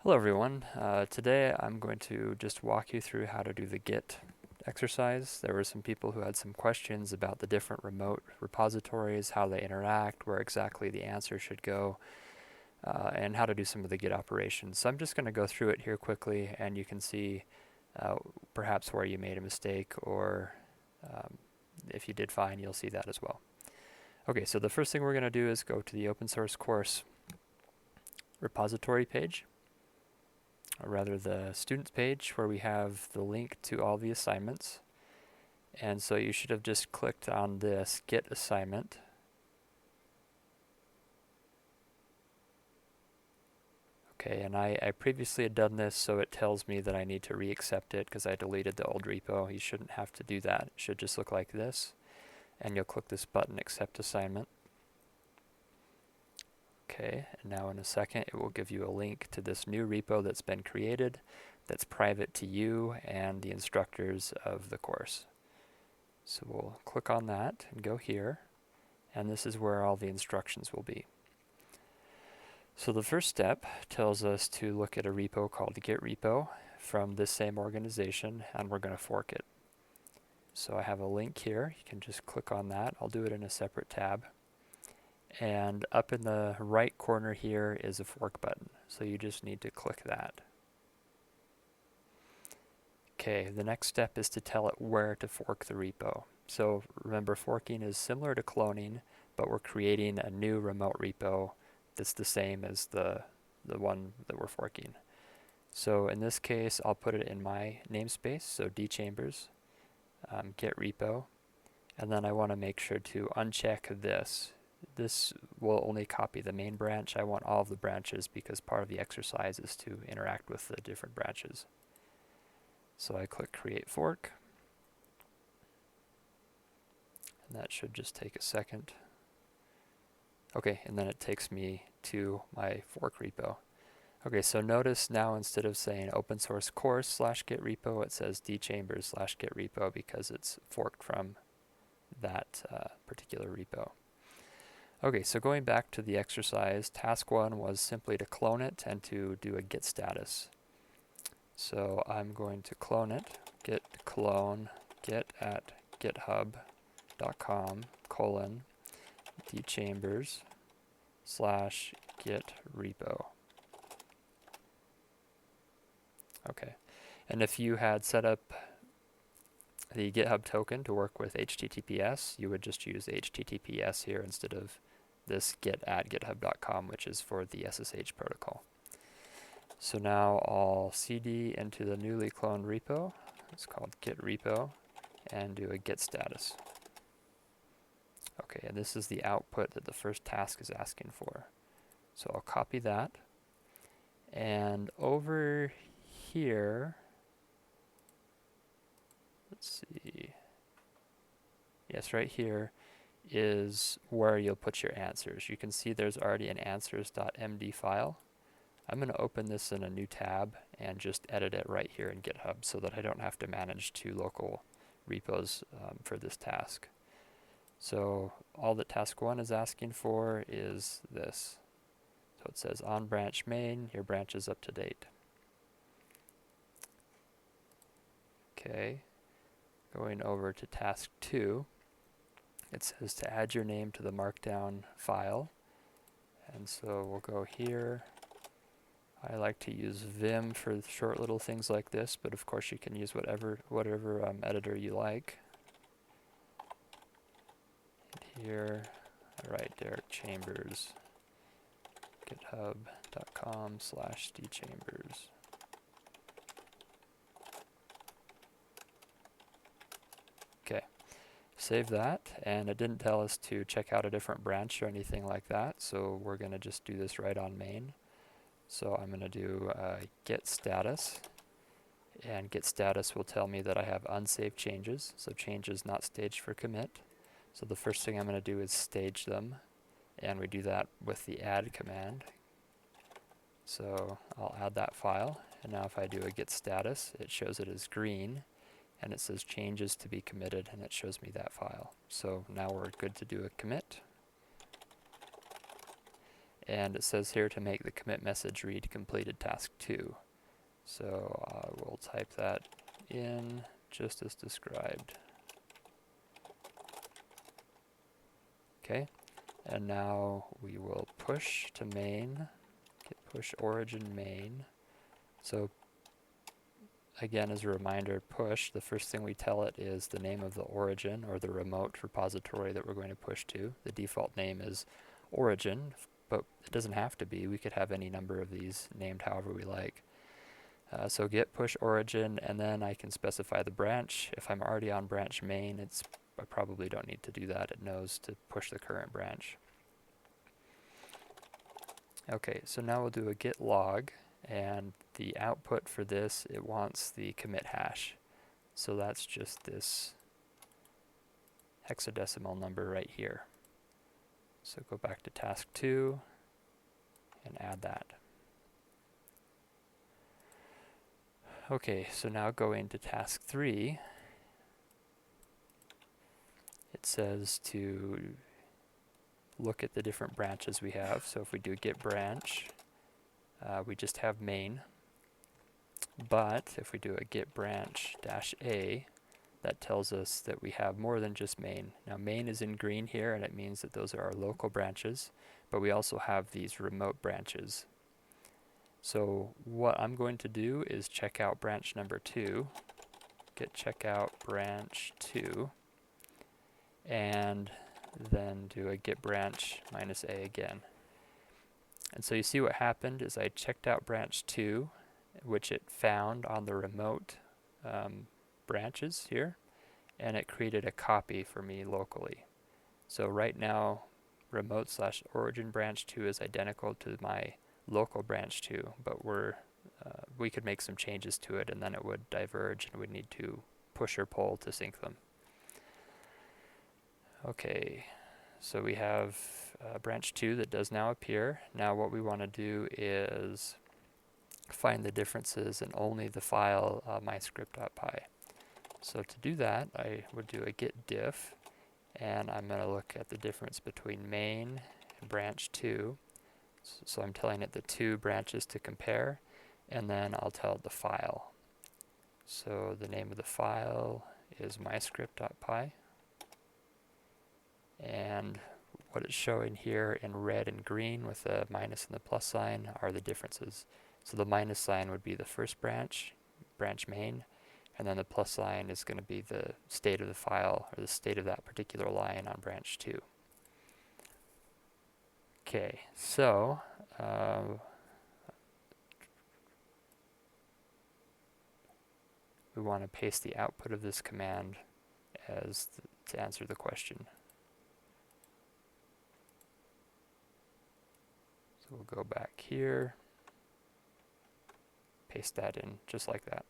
Hello everyone. Today I'm going to just walk you through how to do the Git exercise. There were some people who had some questions about the different remote repositories, how they interact, where exactly the answer should go, and how to do some of the Git operations. So I'm just going to go through it here quickly, and you can see uh, perhaps where you made a mistake, or if you did fine, you'll see that as well. Okay, so the first thing we're going to do is go to the open source course repository page, or rather the students page, where we have the link to all the assignments. And so you should have just clicked on this Git assignment. Okay, and I previously had done this, so it tells me that I need to re-accept it because I deleted the old repo. You shouldn't have to do that. It should just look like this. And you'll click this button, Accept Assignment. Okay, and now in a second it will give you a link to this new repo that's been created that's private to you and the instructors of the course. So we'll click on that and go here, and this is where all the instructions will be. So the first step tells us to look at a repo called Git repo from this same organization, and we're going to fork it. So I have a link here. You can just click on that. I'll do it in a separate tab. And up in the right corner here is a fork button, so you just need to click that. Okay, the next step is to tell it where to fork the repo. So remember, forking is similar to cloning, but we're creating a new remote repo that's the same as the one that we're forking. So in this case, I'll put it in my namespace, so dchambers, git repo, and then I want to make sure to uncheck this. This will only copy the main branch. I want all of the branches because part of the exercise is to interact with the different branches. So I click Create Fork, and that should just take a second. Okay, and then it takes me to my fork repo. Okay, so notice now instead of saying open source course / git repo, it says dchambers / git repo because it's forked from that particular repo. Okay, so going back to the exercise, task 1 was simply to clone it and to do a git status. So I'm going to clone it, git clone git at github.com /dchambers / git repo. Okay, and if you had set up the GitHub token to work with HTTPS, you would just use HTTPS here instead of this git at github.com, which is for the SSH protocol. So now I'll cd into the newly cloned repo, it's called git repo, and do a git status. Okay, and this is the output that the first task is asking for. So I'll copy that, and over here, let's see, yes, right here is where you'll put your answers. You can see there's already an answers.md file. I'm going to open this in a new tab and just edit it right here in GitHub so that I don't have to manage 2 local repos for this task. So all that task 1 is asking for is this. So it says on branch main, your branch is up to date. Okay, going over to task 2, it says to add your name to the markdown file. And so we'll go here. I like to use Vim for short little things like this, but of course you can use whatever editor you like. And here, I write Derek Chambers, github.com /dchambers. Okay, save that, and it didn't tell us to check out a different branch or anything like that, so we're going to just do this right on main. So I'm going to do git status, and git status will tell me that I have unsaved changes, so changes not staged for commit. So the first thing I'm going to do is stage them, and we do that with the add command. So I'll add that file, and now if I do a git status, it shows it as green, and it says changes to be committed, and it shows me that file. So now we're good to do a commit. And it says here to make the commit message read completed task 2. So we'll type that in just as described. Okay, and now we will push to main, git push origin main. So again, as a reminder, push, the first thing we tell it is the name of the origin or the remote repository that we're going to push to. The default name is origin, but it doesn't have to be. We could have any number of these named however we like. So git push origin, and then I can specify the branch. If I'm already on branch main, I probably don't need to do that. It knows to push the current branch. Okay, so now we'll do a git log, and the output for this, it wants the commit hash. So that's just this hexadecimal number right here. So go back to task 2 and add that. Okay, so now go into task 3. It says to look at the different branches we have. So if we do git branch, we just have main. But if we do a git branch -a, that tells us that we have more than just main. Now main is in green here, and it means that those are our local branches, but we also have these remote branches. So what I'm going to do is check out branch number 2, git checkout branch 2, and then do a git branch -a again. And so you see what happened is I checked out branch 2, which it found on the remote branches here, and it created a copy for me locally. So right now, remote/origin branch 2 is identical to my local branch 2, but we could make some changes to it, and then it would diverge, and we'd need to push or pull to sync them. Okay, so we have branch 2 that does now appear. Now what we want to do is find the differences in only the file myscript.py. So to do that, I would do a git diff, and I'm going to look at the difference between main and branch 2. So I'm telling it the 2 branches to compare, and then I'll tell it the file. So the name of the file is myscript.py, and what it's showing here in red and green with the minus and the plus sign are the differences. So the minus sign would be the first branch, branch main, and then the plus sign is going to be the state of the file, or the state of that particular line on branch 2. Okay, so we want to paste the output of this command to answer the question. So we'll go back here, paste that in just like that.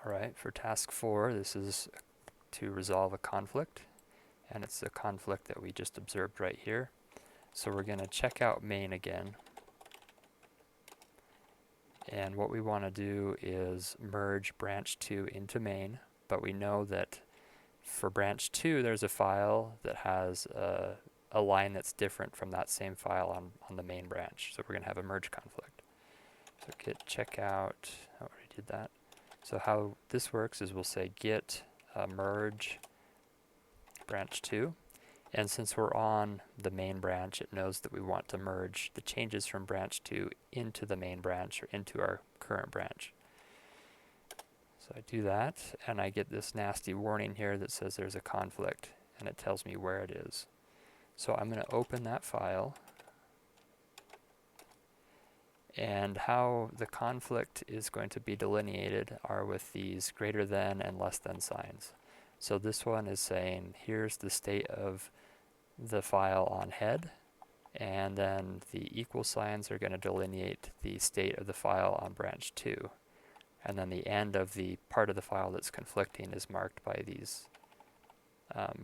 Alright, for task 4, this is to resolve a conflict, and it's the conflict that we just observed right here. So we're going to check out main again, and what we want to do is merge branch 2 into main, but we know that for branch 2 there's a file that has a line that's different from that same file on the main branch, so we're going to have a merge conflict. So git checkout, I already did that. So how this works is we'll say git merge branch 2, and since we're on the main branch, it knows that we want to merge the changes from branch 2 into the main branch, or into our current branch. So I do that, and I get this nasty warning here that says there's a conflict, and it tells me where it is. So I'm going to open that file, and how the conflict is going to be delineated are with these greater than and less than signs. So this one is saying here's the state of the file on head, and then the equal signs are going to delineate the state of the file on branch 2. And then the end of the part of the file that's conflicting is marked by these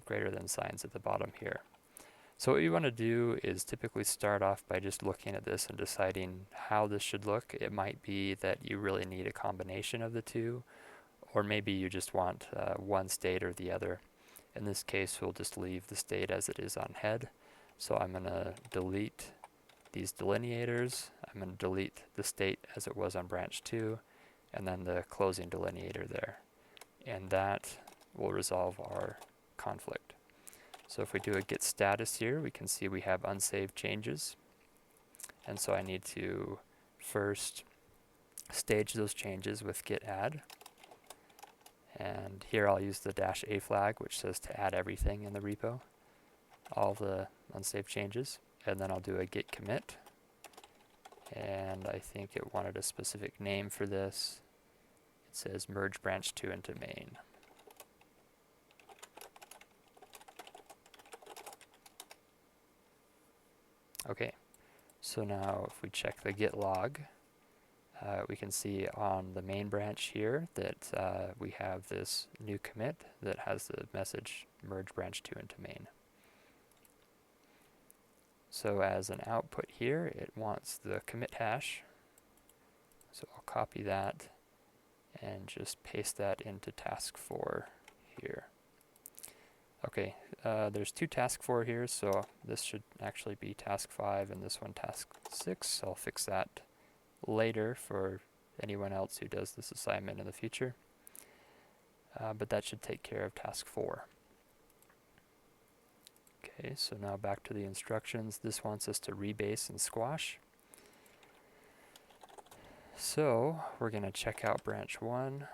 greater than signs at the bottom here. So what you want to do is typically start off by just looking at this and deciding how this should look. It might be that you really need a combination of the two, or maybe you just want one state or the other. In this case, we'll just leave the state as it is on head. So I'm going to delete these delineators. I'm going to delete the state as it was on branch 2, and then the closing delineator there. And that will resolve our conflict. So if we do a git status here, we can see we have unsaved changes. And so I need to first stage those changes with git add. And here I'll use the -a flag, which says to add everything in the repo, all the unsaved changes. And then I'll do a git commit. And I think it wanted a specific name for this. It says merge branch 2 into main. Okay, so now if we check the git log, we can see on the main branch here that we have this new commit that has the message merge branch 2 into main. So as an output here, it wants the commit hash. So I'll copy that and just paste that into task 4 here. Okay, there's 2 task 4 here, so this should actually be task 5 and this one task 6. I'll fix that later for anyone else who does this assignment in the future. But that should take care of task 4. Okay, so now back to the instructions. This wants us to rebase and squash. So we're going to check out branch 1.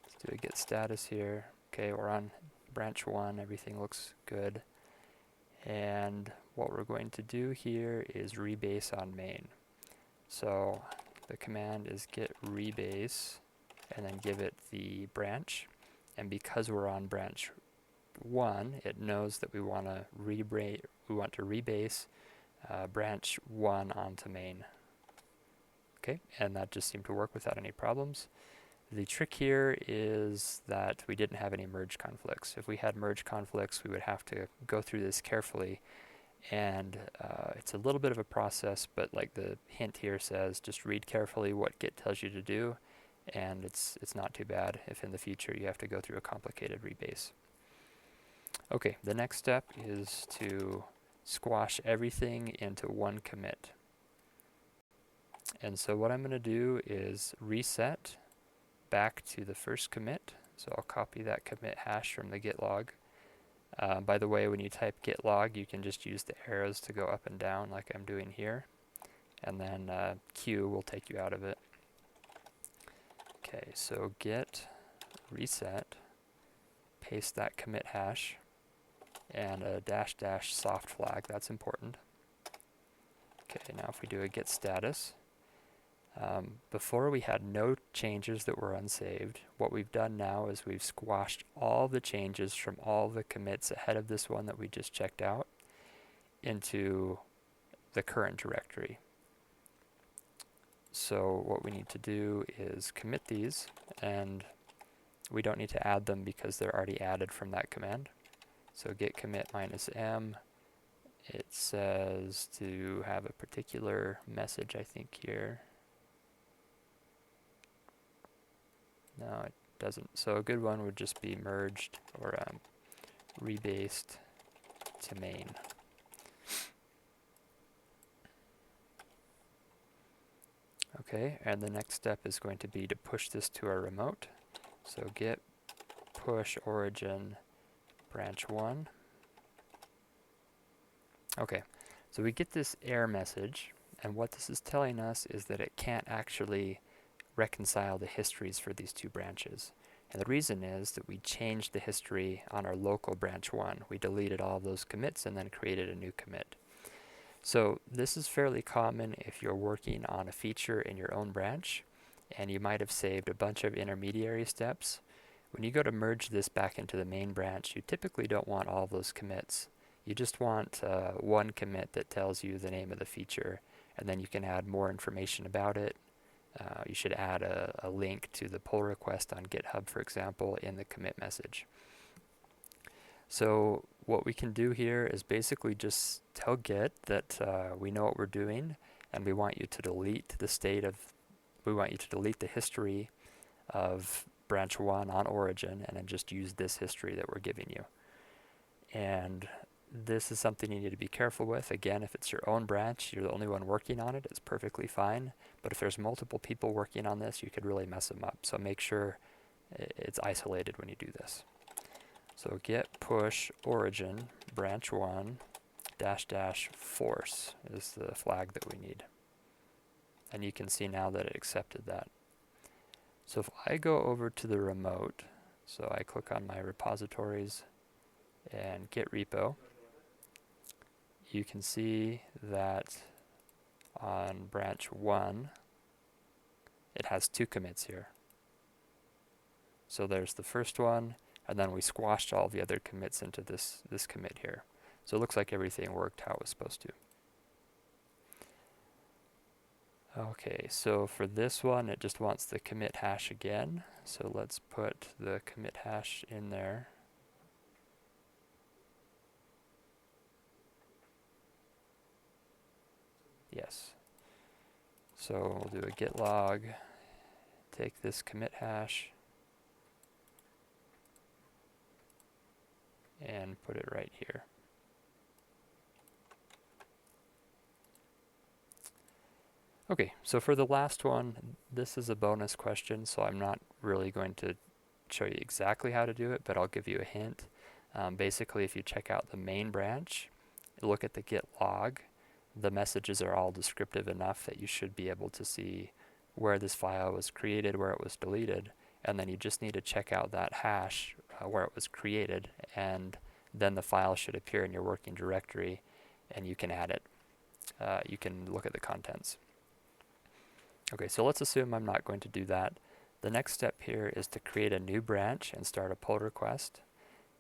Let's do a git status here. Okay, we're on branch 1. Everything looks good. And what we're going to do here is rebase on main. So the command is git rebase and then give it the branch. And because we're on branch 1, it knows that we want to rebase branch 1 onto main. Okay, and that just seemed to work without any problems. The trick here is that we didn't have any merge conflicts. If we had merge conflicts, we would have to go through this carefully, and it's a little bit of a process, but like the hint here says, just read carefully what Git tells you to do, and it's not too bad if in the future you have to go through a complicated rebase. Okay, the next step is to squash everything into one commit. And so what I'm going to do is reset back to the first commit. So I'll copy that commit hash from the git log. By the way, when you type git log, you can just use the arrows to go up and down like I'm doing here. And then Q will take you out of it. Okay, so git reset, paste that commit hash, and a -- soft flag, that's important. Okay, now if we do a git status, before we had no changes that were unsaved. What we've done now is we've squashed all the changes from all the commits ahead of this one that we just checked out into the current directory. So what we need to do is commit these, and we don't need to add them because they're already added from that command. So git commit -m, it says to have a particular message, I think, here. No, it doesn't. So a good one would just be merged or rebased to main. Okay, and the next step is going to be to push this to our remote. So git push origin branch 1. Okay, so we get this error message, and what this is telling us is that it can't actually reconcile the histories for these two branches. And the reason is that we changed the history on our local branch 1. We deleted all of those commits and then created a new commit. So this is fairly common if you're working on a feature in your own branch, and you might have saved a bunch of intermediary steps. When you go to merge this back into the main branch, you typically don't want all those commits. You just want one commit that tells you the name of the feature, and then you can add more information about it. You should add a link to the pull request on GitHub, for example, in the commit message. So what we can do here is basically just tell Git that we know what we're doing, and we want you to delete the history of branch 1 on origin, and then just use this history that we're giving you. And this is something you need to be careful with. Again, if it's your own branch, you're the only one working on it, it's perfectly fine. But if there's multiple people working on this, you could really mess them up. So make sure it's isolated when you do this. So git push origin branch 1 -- force is the flag that we need. And you can see now that it accepted that. So if I go over to the remote, so I click on my repositories and Git repo, you can see that on branch 1, it has 2 commits here. So there's the first one, and then we squashed all the other commits into this commit here. So it looks like everything worked how it was supposed to. Okay, so for this one, it just wants the commit hash again. So let's put the commit hash in there. Yes. So we'll do a git log, take this commit hash, and put it right here. Okay, so for the last one, this is a bonus question, so I'm not really going to show you exactly how to do it, but I'll give you a hint. Basically, if you check out the main branch, look at the git log, the messages are all descriptive enough that you should be able to see where this file was created, where it was deleted, and then you just need to check out that hash where it was created, and then the file should appear in your working directory, and you can add it. You can look at the contents. Okay, so let's assume I'm not going to do that. The next step here is to create a new branch and start a pull request.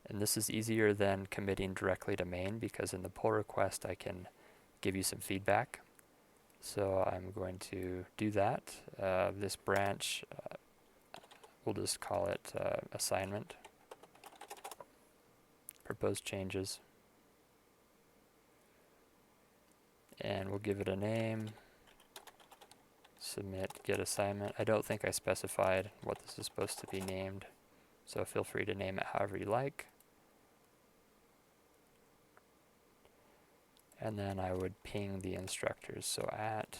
And this is easier than committing directly to main, because in the pull request I can give you some feedback. So I'm going to do that. This branch, we'll just call it assignment. Propose changes. And we'll give it a name. Submit get assignment. I don't think I specified what this is supposed to be named, so feel free to name it however you like. And then I would ping the instructors, so at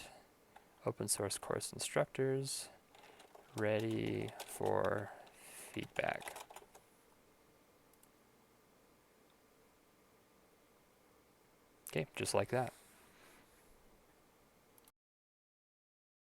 open source course instructors ready for feedback. Okay, just like that.